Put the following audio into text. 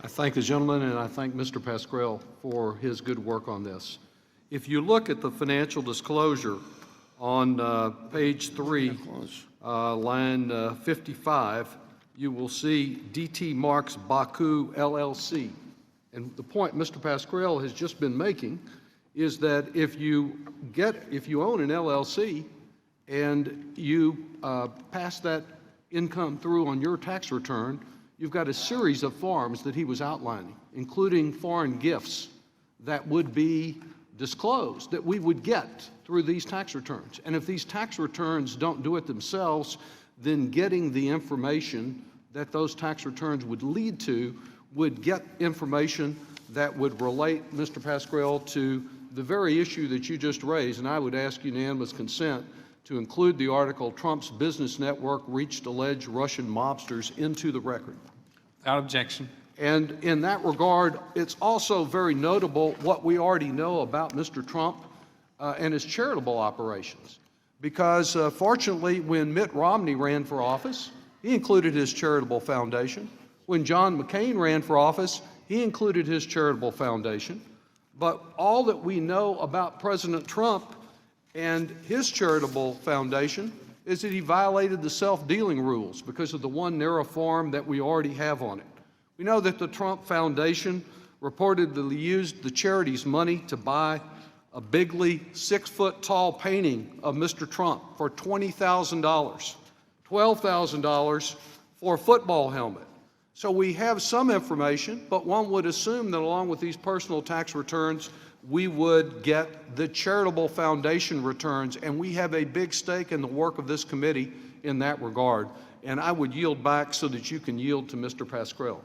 I thank the gentleman, and I thank Mr. Pascrell for his good work on this. If you look at the financial disclosure on page 3, line 55, you will see DT Marks Baku LLC. And the point Mr. Pascrell has just been making is that if you own an LLC and you pass that income through on your tax return, you've got a series of forms that he was outlining, including foreign gifts that would be disclosed, that we would get through these tax returns. And if these tax returns don't do it themselves, then getting the information that those tax returns would lead to would get information that would relate, Mr. Pascrell, to the very issue that you just raised. And I would ask unanimous consent to include the article, Trump's business network reached alleged Russian mobsters, into the record. Without objection. And in that regard, it's also very notable what we already know about Mr. Trump and his charitable operations. Because fortunately, when Mitt Romney ran for office, he included his charitable foundation. When John McCain ran for office, he included his charitable foundation. But all that we know about President Trump and his charitable foundation is that he violated the self-dealing rules because of the one narrow form that we already have on it. We know that the Trump Foundation reportedly used the charity's money to buy a bigly 6-foot-tall painting of Mr. Trump for $20,000, $12,000 for a football helmet. So we have some information, but one would assume that along with these personal tax returns, we would get the charitable foundation returns, and we have a big stake in the work of this committee in that regard. And I would yield back so that you can yield to Mr. Pascrell.